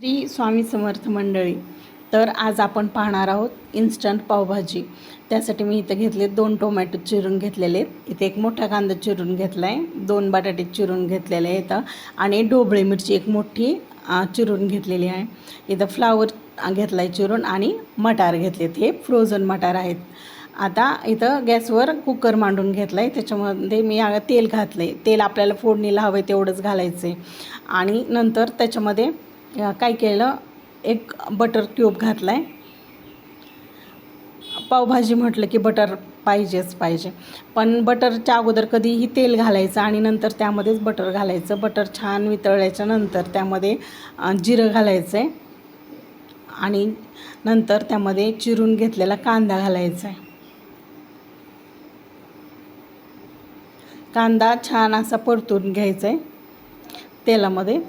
श्री स्वामी समर्थ मंडळी. तर आज आपण पाहणार आहोत इन्स्टंट पावभाजी. त्यासाठी मी इथं घेतले 2 टोमॅटो चिरून घेतलेले आहेत. इथे एक मोठा कांदा चिरून घेतला आहे, 2 बटाटे चिरून घेतलेले आहेत आणि ढोबळी मिरची एक मोठी चिरून घेतलेली आहे. इथं फ्लावर घेतला आहे चिरून आणि मटार घेतलेत, हे फ्रोझन मटार आहेत. आता इथं गॅसवर कुकर मांडून घेतला आहे. त्याच्यामध्ये मी तेल घातलं आहे. तेल आपल्याला फोडणीला हवं आहे तेवढंच घालायचं आहे. आणि नंतर त्याच्यामध्ये काय केलं, एक बटर क्यूब घातला आहे. पावभाजी म्हटलं की बटर पाहिजेच पाहिजे, पण बटरच्या अगोदर कधीही तेल घालायचं आणि नंतर त्यामध्येच बटर घालायचं. बटर छान वितळल्याच्या नंतर त्यामध्ये जिरं घालायचं आहे आणि नंतर त्यामध्ये चिरून घेतलेला कांदा घालायचा आहे. कांदा छान असा परतून घ्यायचा आहे तेलामध्ये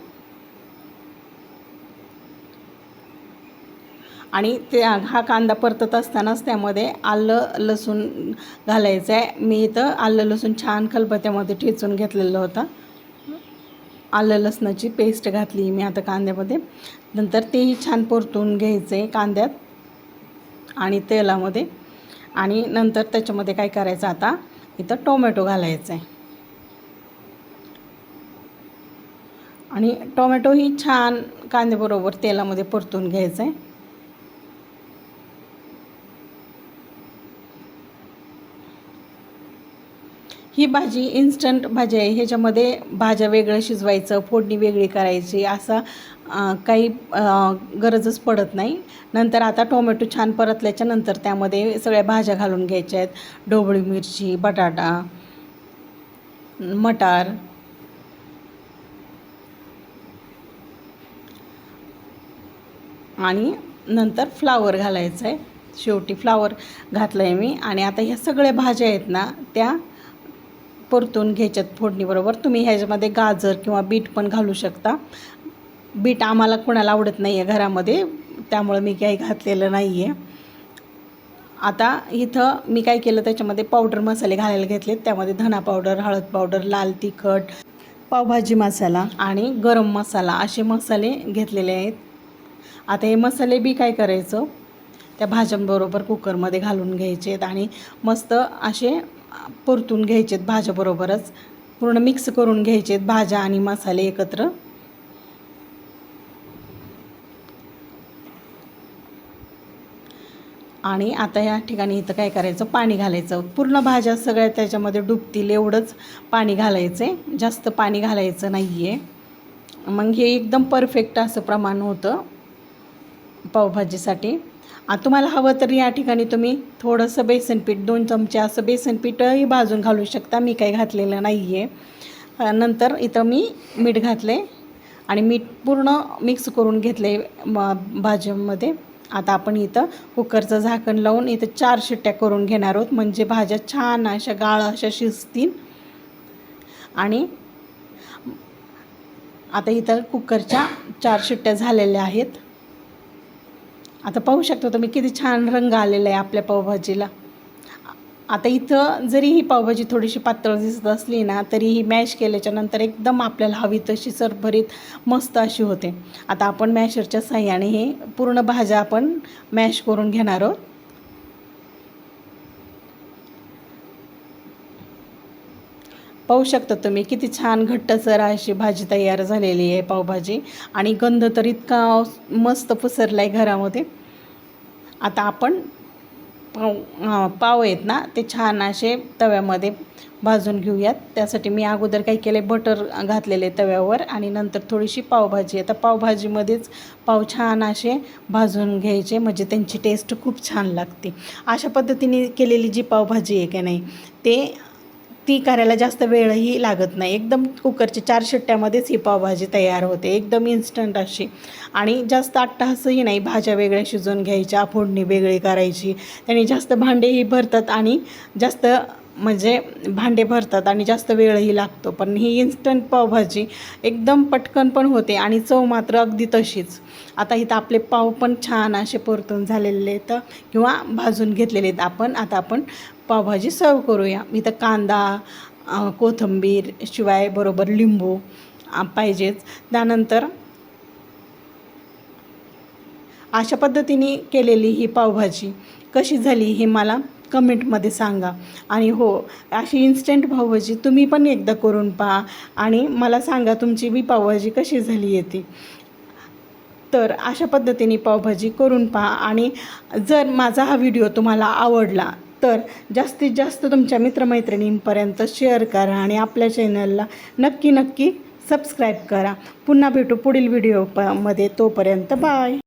आणि हा कांदा परतत असतानाच त्यामध्ये आलं लसूण घालायचं आहे. मी इथं आलं लसूण छान खलबत्त्यामध्ये ठेचून घेतलेलं होतं. आलं लसणाची पेस्ट घातली मी आता कांद्यामध्ये. नंतर तेही छान परतून घ्यायचं आहे कांद्यात आणि तेलामध्ये. आणि नंतर त्याच्यामध्ये काय करायचं, आता इथं टोमॅटो घालायचं आहे आणि टोमॅटोही छान कांद्याबरोबर तेलामध्ये परतून घ्यायचं आहे. ही भाजी इन्स्टंट भाजी आहे. ह्याच्यामध्ये भाज्या वेगळं शिजवायचं, फोडणी वेगळी करायची असं काही गरजच पडत नाही. नंतर आता टोमॅटो छान परतल्याच्या नंतर त्यामध्ये सगळ्या भाज्या घालून घ्यायच्या आहेत. ढोबळी मिरची, बटाटा, मटार आणि नंतर फ्लावर घालायचं आहे. शेवटी फ्लावर घातलं आहे मी. आणि आता ह्या सगळ्या भाज्या आहेत ना, त्या परतून घ्यायच्यात फोडणीबरोबर. तुम्ही ह्याच्यामध्ये गाजर किंवा बीट पण घालू शकता. बीट आम्हाला कोणाला आवडत नाही आहे घरामध्ये, त्यामुळे मी काही घातलेलं नाही आहे. आता इथं मी काय केलं, त्याच्यामध्ये पावडर मसाले घालायला घेतलेत. त्यामध्ये धना पावडर, हळद पावडर, लाल तिखट, पावभाजी मसाला आणि गरम मसाला असे मसाले घेतलेले आहेत. आता हे मसाले बी काय करायचं, त्या भाज्यांबरोबर कुकरमध्ये घालून घ्यायचे आहेत आणि मस्त असे परतून घ्यायचे आहेत. भाज्याबरोबरच पूर्ण मिक्स करून घ्यायचे आहेत भाज्या आणि मसाले एकत्र. आणि आता या ठिकाणी इथं काय करायचं, पाणी घालायचं. पूर्ण भाज्या सगळ्या त्याच्यामध्ये डुबतील एवढंच पाणी घालायचं आहे, जास्त पाणी घालायचं नाही आहे. मग हे एकदम परफेक्ट असं प्रमाण होतं पावभाजीसाठी. तुम्हाला हवं तर या ठिकाणी तुम्ही थोडंसं बेसनपीठ 2 चमचे असं बेसनपीठही भाजून घालू शकता. मी काही घातलेलं नाही आहे. नंतर इथं मी मीठ घातले आणि मीठ पूर्ण मिक्स करून घेतले भाज्यांमध्ये. आता आपण इथं कुकरचं झाकण लावून इथं 4 शिट्ट्या करून घेणार आहोत, म्हणजे भाज्या छान अशा गाळ अशा शिजतील. आणि आता इथं कुकरच्या 4 शिट्ट्या झालेल्या आहेत. आता पाहू शकता तुम्ही किती छान रंग आलेला आहे आपल्या पावभाजीला. आता इथं जरी ही पावभाजी थोडीशी पातळ दिसत असली ना, तरी ही मॅश केल्याच्या नंतर एकदम आपल्याला हवी तशी सरभरीत मस्त अशी होते. आता आपण मॅशरच्या साह्याने हे पूर्ण भाज्या आपण मॅश करून घेणार आहोत. पाहू शकता तुम्ही किती छान घट्टसर अशी भाजी तयार झालेली आहे पावभाजी. आणि गंध तर इतका मस्त पसरला आहे घरामध्ये. आता आपण पाव आहेत ना, ते छान असे तव्यामध्ये भाजून घेऊयात. त्यासाठी मी अगोदर काय केलं आहे, बटर घातलेले तव्यावर आणि नंतर थोडीशी पावभाजी. आता पावभाजीमध्येच पाव छान असे भाजून घ्यायचे, म्हणजे त्यांची टेस्ट खूप छान लागते. अशा पद्धतीने केलेली जी पावभाजी आहे की नाही, ती करायला जास्त वेळही लागत नाही. एकदम कुकरच्या 4 शिट्ट्यामध्येच ही पावभाजी तयार होते, एकदम इन्स्टंट अशी. आणि जास्त अट्टाहासही नाही, भाज्या वेगळ्या शिजवून घ्यायच्या, फोडणी वेगळी करायची. त्याने जास्त भांडेही भरतात आणि जास्त म्हणजे भांडे भरतात आणि जास्त वेळही लागतो. पण ही इन्स्टंट पावभाजी एकदम पटकन पण होते आणि चव मात्र अगदी तशीच. आता इथं आपले पाव पण छान असे परतून झालेले आहेत किंवा भाजून घेतलेले आहेत. आता आपण पावभाजी सर्व करूया. इथं कांदा, कोथिंबीर, शिवाय बरोबर लिंबू पाहिजेच. त्यानंतर अशा पद्धतीने केलेली ही पावभाजी कशी झाली हे मला कमेंटमध्ये सांगा. आणि हो, अशी इन्स्टंट पावभाजी तुम्ही पण एकदा करून पहा आणि मला सांगा तुमची बी पावभाजी कशी झाली आहे ती. तर अशा पद्धतीने पावभाजी करून पहा. आणि जर माझा हा व्हिडिओ तुम्हाला आवडला तर जास्तीत जास्त तुमच्या मित्रमैत्रिणींपर्यंत शेअर करा आणि आपल्या चॅनलला नक्की सबस्क्राईब करा. पुन्हा भेटू पुढील व्हिडिओ मध्ये. तोपर्यंत बाय.